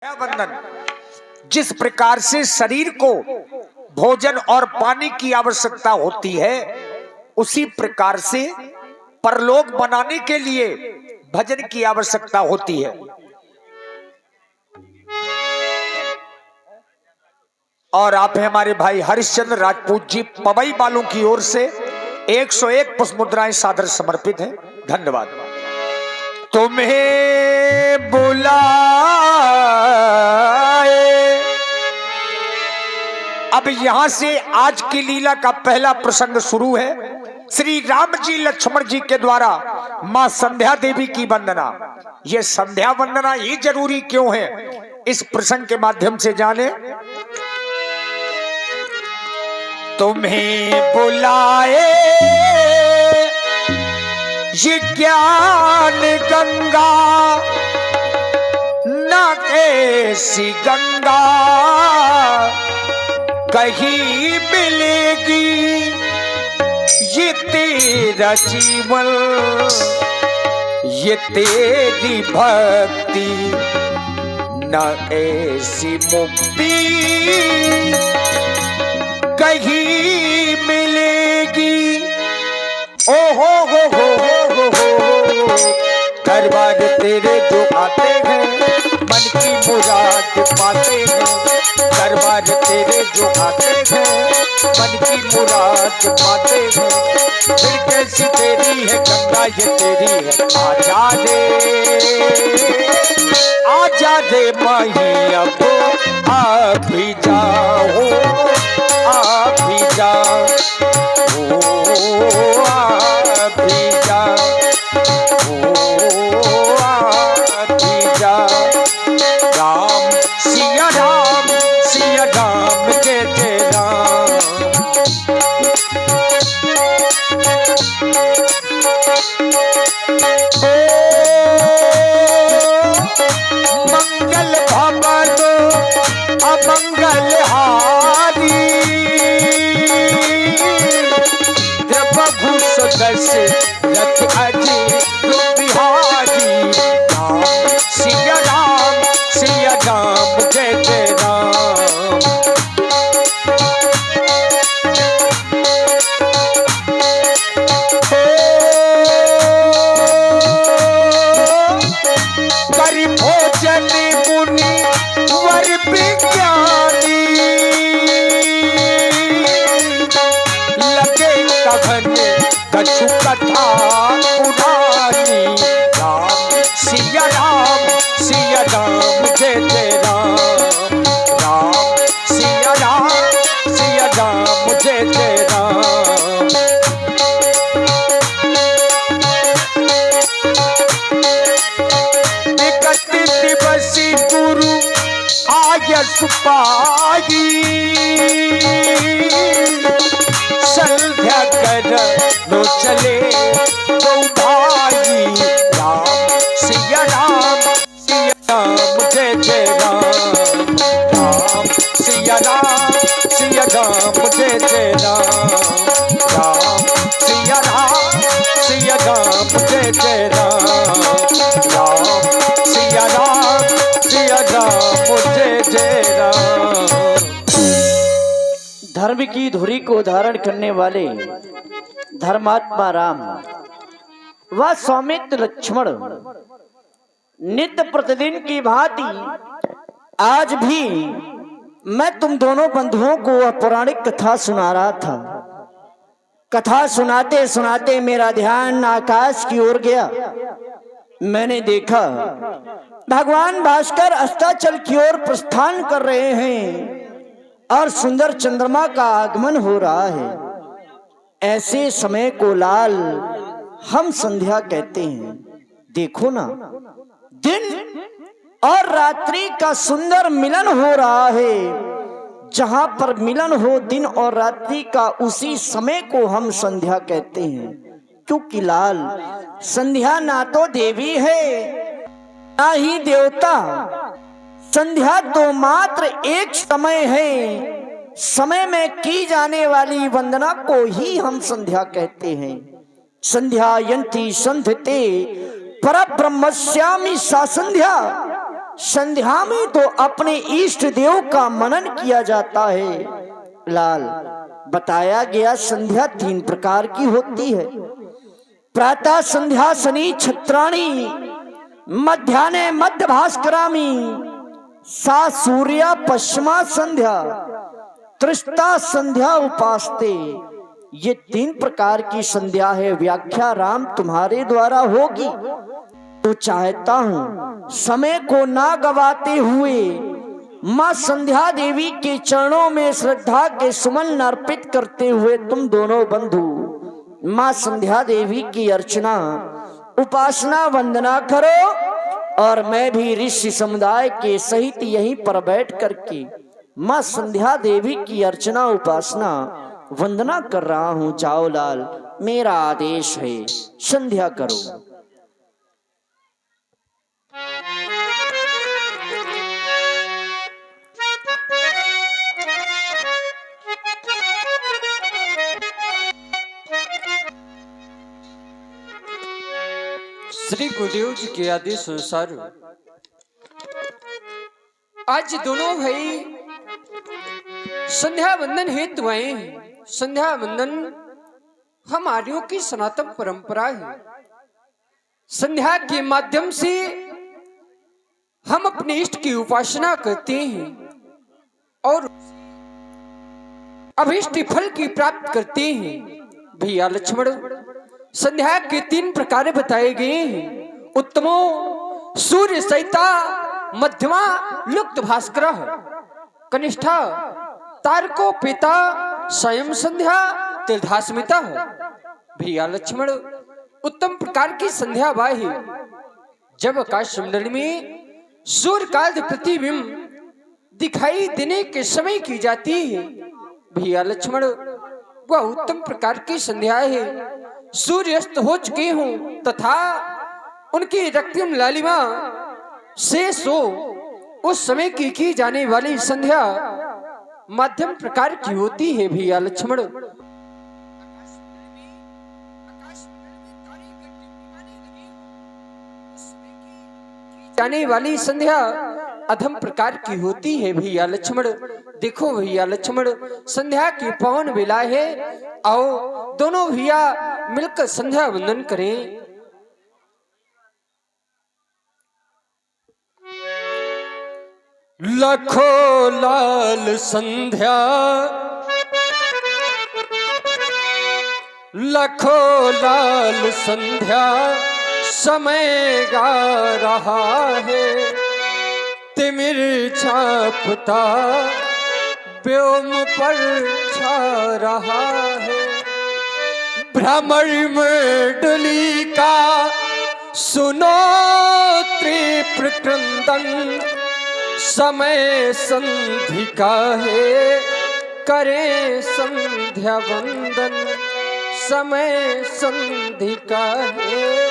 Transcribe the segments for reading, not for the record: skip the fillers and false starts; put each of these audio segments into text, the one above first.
वंदन जिस प्रकार से शरीर को भोजन और पानी की आवश्यकता होती है, उसी प्रकार से परलोक बनाने के लिए भजन की आवश्यकता होती है। और आप हैं हमारे भाई हरिश्चंद्र राजपूत जी पवई वालों की ओर से 101 पुष्प मुद्राएं सादर समर्पित हैं। धन्यवाद। तुम्हें बुलाए अब यहां से आज की लीला का पहला प्रसंग शुरू है। श्री राम जी लक्ष्मण जी के द्वारा मां संध्या देवी की वंदना। यह संध्या वंदना ही जरूरी क्यों है, इस प्रसंग के माध्यम से जाने। तुम्हें बुलाए ये ज्ञान गंगा, न ऐसी गंगा कहीं मिलेगी। ये तेरा जीवन, ये तेरी भक्ति, न ऐसी मुक्ति कहीं मिलेगी। ओ हो दरबार तेरे जो आते हैं मन की मुराद पाते हैं। दरबार तेरे जो आते हैं मन की मुराद पाते हैं। फिर कैसी तेरी है गंगा, ये तेरी है। आजा दे माही अब आप भी जाओ, आप भी जाओ, ओ आप भी जाओ, ओ आप भी जाओ। राम सिया राम, सिया राम जय जय राम। मंगल भवन अमंगल हारी, प्रभु सदस्य रथ अजय बिहारी। राम सिया राम, सिया राम जय जय राम। करि भोजन मुनि वर विज्ञानी, लगे कभन कछु कथा पुरानी। राम सिया राम, सिया राम जय जय राम। राम सिया राम, सिया राम जय जय राम। विकट दिवसी गुरु आय सुपाई, संध्या कर लो चले दो भाई। राम सिया राम, सिया राम जय जय राम। राम सिया राम, सिया राम जय जय राम। राम सिया राम, सिया राम जय जय राम। राम सिया राम, सिया राम जय जय राम। धर्म की धुरी को धारण करने वाले धर्मात्मा राम व सौमित्र लक्ष्मण नित्य प्रतिदिन की भांति आज भी मैं तुम दोनों बंधुओं को वह पौराणिक कथा सुना रहा था। कथा सुनाते सुनाते मेरा ध्यान आकाश की ओर गया। मैंने देखा भगवान भास्कर अस्ताचल की ओर प्रस्थान कर रहे हैं और सुंदर चंद्रमा का आगमन हो रहा है। ऐसे समय को लाल हम संध्या कहते हैं। देखो ना, दिन और रात्रि का सुंदर मिलन हो रहा है। जहां पर मिलन हो दिन और रात्रि का, उसी समय को हम संध्या कहते हैं। क्योंकि लाल संध्या ना तो देवी है ना ही देवता। संध्या तो मात्र एक समय है। समय में की जाने वाली वंदना को ही हम संध्या कहते हैं। संध्यायन्ति संध्यते परब्रह्मस्यामि सा संध्या। संध्या में तो अपने इष्ट देव का मनन किया जाता है। लाल, बताया गया संध्या 3 प्रकार की होती है। प्रातः संध्या शनि छत्राणी, मध्याह्ने मध्य भास्करामी, सा सूर्या पश्चिमा संध्या, त्रिस्ता संध्या उपासते। ये 3 प्रकार की संध्या है। व्याख्या राम तुम्हारे द्वारा होगी। तो चाहता हूं समय को ना गवाते हुए मां संध्या देवी के चरणों में श्रद्धा के सुमन अर्पित करते हुए तुम दोनों बंधु मां संध्या देवी की अर्चना उपासना वंदना करो, और मैं भी ऋषि समुदाय के सहित यहीं पर बैठ करके मां संध्या देवी की अर्चना उपासना वंदना कर रहा हूं। जाओ लाल, मेरा आदेश है, संध्या करो। श्री गुरुदेव जी के आदेश अनुसार आज दोनों भाई संध्या वंदन हेतु आए हैं। संध्या वंदन हम आर्यों की सनातन परंपरा है। संध्या के माध्यम से हम अपने इष्ट की उपासना करते हैं और अभीष्ट फल की प्राप्त करते हैं। भैया लक्ष्मण, संध्या के 3 प्रकार बताए गए हैं। उत्तमो सूर्य सहिता, मध्यमा लुप्त भास्कर, कनिष्ठा तारको पिता, स्वयं संध्या तीर्थास्मिता। भैया लक्ष्मण, उत्तम प्रकार की संध्या वह है जब आकाश मंडल में सूर्य का प्रतिबिंब दिखाई देने के समय की जाती है। भैया लक्ष्मण, वह उत्तम प्रकार की संध्या है। सूर्यास्त हो चुके हों तथा उनकी रक्तिम लालिमा शेष हो, उस समय की जाने वाली संध्या मध्यम प्रकार की होती है। भैया लक्ष्मण, जाने वाली संध्या अधम प्रकार की होती है। भैया लक्ष्मण, देखो भैया लक्ष्मण, संध्या की पावन बेला है। आओ दोनों भैया मिलकर संध्या वंदन करें। लखो लाल संध्या, लखो लाल संध्या, समय गा रहा है। तिमिर छापता व्योम पर छा रहा है। भ्रमर मंडली का सुनो त्रिपुर क्रंदन, समय संधि का है, करे संध्या वंदन। समय संधि का है,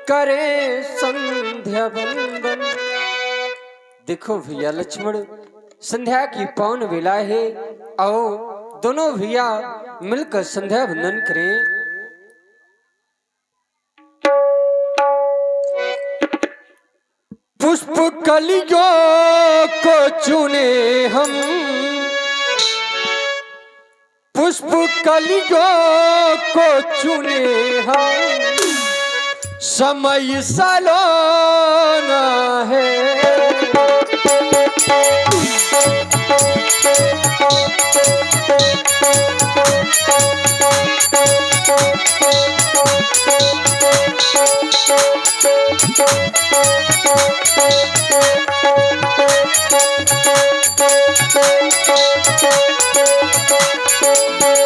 करे संध्या वंदन। देखो भैया लक्ष्मण, संध्या की पावन वेला है। आओ दोनों भैया मिलकर संध्या वंदन करें। पुष्प कलियों को चुने हम, पुष्प कलियों को चुने हम, समय सलोना है।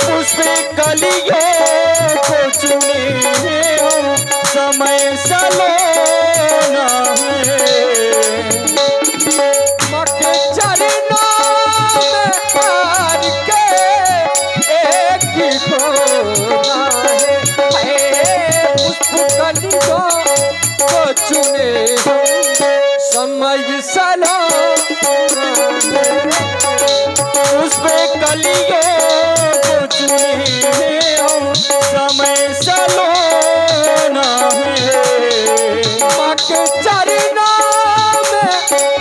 उसपे कलियों को चुने हो, समय सलोना है। मख चरणों में पार के एक ही होना है। पुष्प कलियों को चुने हो, समय सलोना है। उसपे कलियों समय सलोना है। मक चरणों में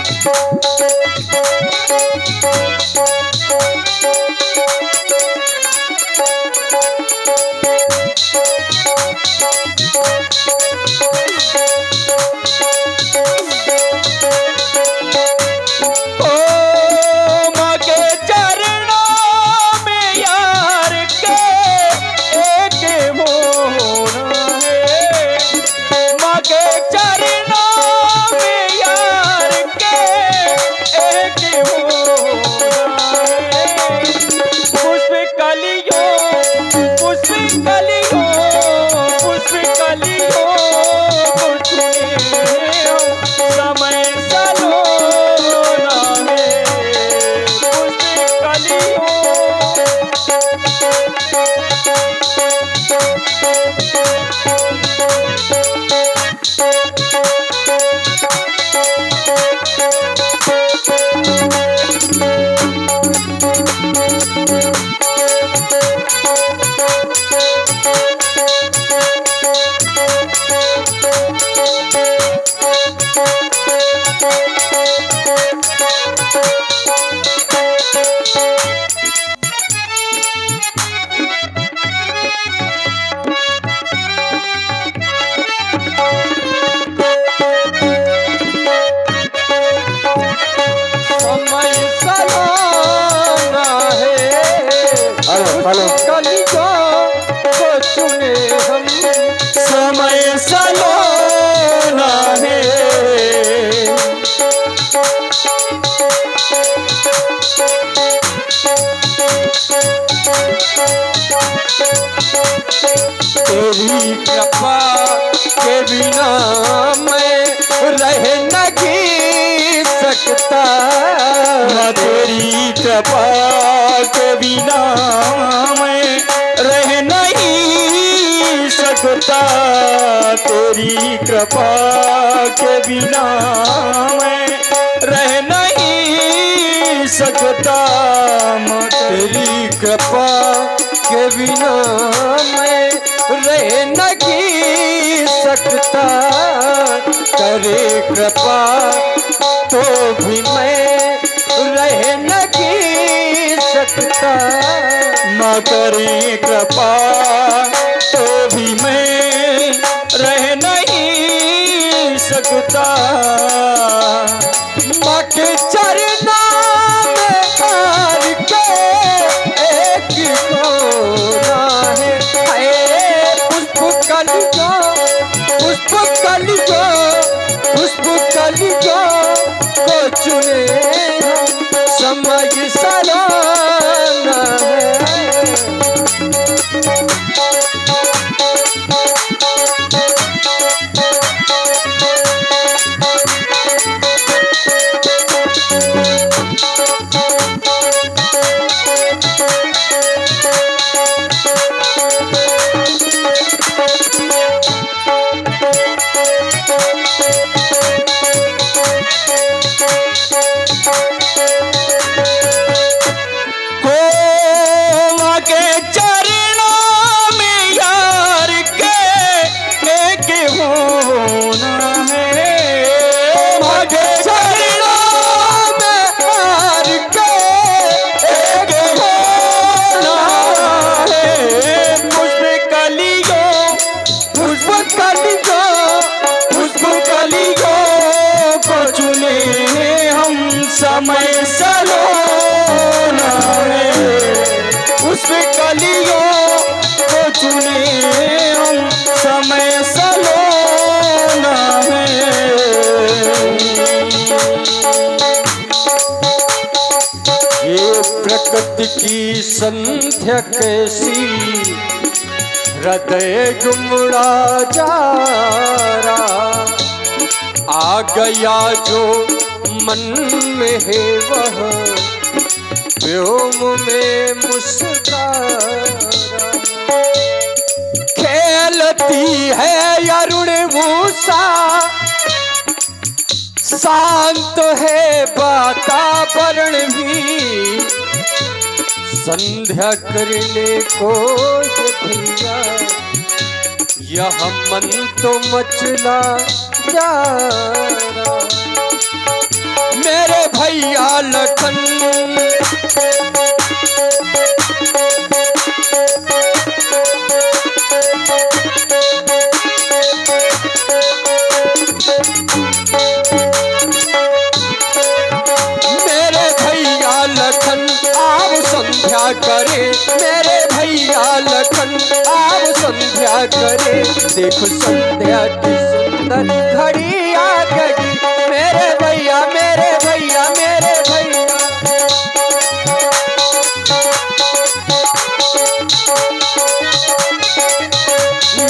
तेरी कृपा के बिना मैं रह नहीं सकता, तेरी कृपा के बिना मैं रह नहीं सकता, तेरी कृपा के बिना मैं रह नहीं सकता, तेरी कृपा के बिना मैं रह नहीं सकता, करे कृपा तो भी मैं रह नहीं सकता, न करे कृपा तो भी मैं रह नहीं सकता, माँ के चरना में हार के एक कोना है, पुष्प कलियो पुष्प कलियो पुष्प कलियो को चुने समय सलाना है। समय सलोना है, उस कलियों को चुने हम समय सलोना है। ये प्रकृति की संध्या कैसी हृदय गुमड़ा जा रहा, आ गया जो मन में है वह व्योम में मुस्कुरा, खेलती है अरुण भूषा, शांत है वातावरण भी, संध्या करने को भैया यह मन तो मचला जा रहा। मेरे भैया लखन। मेरे भैया लखन आप संध्या करे, मेरे भैया लखन आप संध्या करे। देखो संध्या की सुंदर घड़ी आ गई, मेरे भैया मेरे भैया मेरे भैया।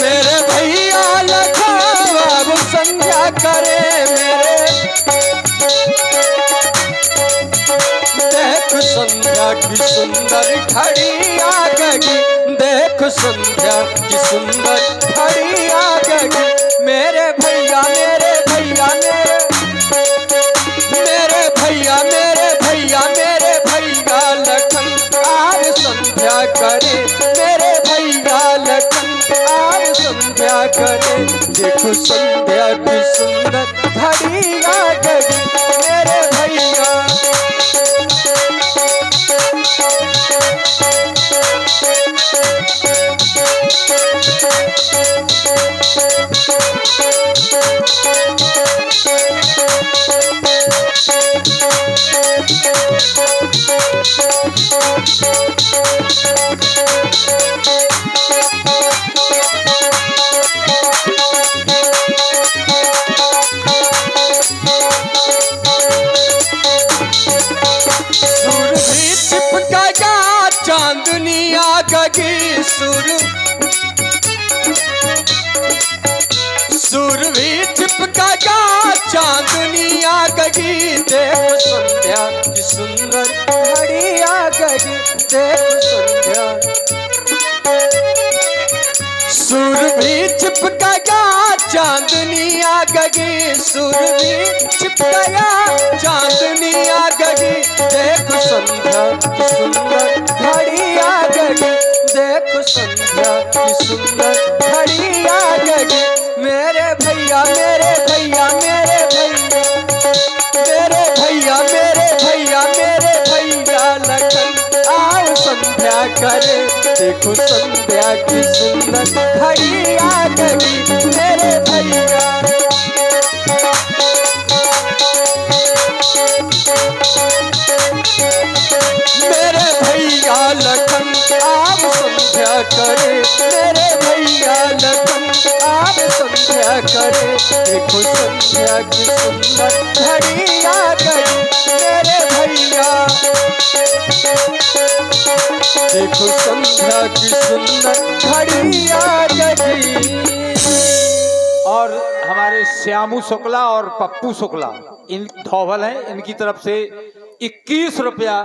मेरे भैया लखन अब संध्या करे, मेरे देख संध्या की सुंदर घड़ी आ गई, देख संध्या की सुंदर घड़ी आ गई। मेरे भैया मेरे भैया मेरे भैया मेरे भैया मेरे भैया लखन आज संध्या करे, मेरे भैया लखन आज संध्या करे। देखो संध्या की सुंदर घड़ी आ गई, मेरे भैया। सुर भी चिपका चांदनी आ गई, सुर भी चिपका चांदनी आ गई। देख संध्या की सुंदर घड़ी आ गई, देख संध्या। सुर भी चिपका चांदनी आ गई, सुर भी चिपका चांदनी आ गई। देख संध्या की सुंदर घड़ी आ गई, देख संध्या की सुंदर घड़ी आ गई। मेरे भैया मेरे भैया मेरे भैया मेरे भैया मेरे भैया मेरे भैया लखन आओ संध्या करे। देखो संध्या की सुंदर घड़ी आ गई, मेरे भैया। मेरे भैया लखन आप संध्या करे, मेरे भैया लखन आप संध्या करे। देखो संध्या की सुंदर घड़ी आ गई, मेरे भैया। देखो संध्या की सुंदर घड़ी आ गई। और हमारे श्यामू शुक्ला और पप्पू शुक्ला इन धौवल हैं, इनकी तरफ से 21 रुपया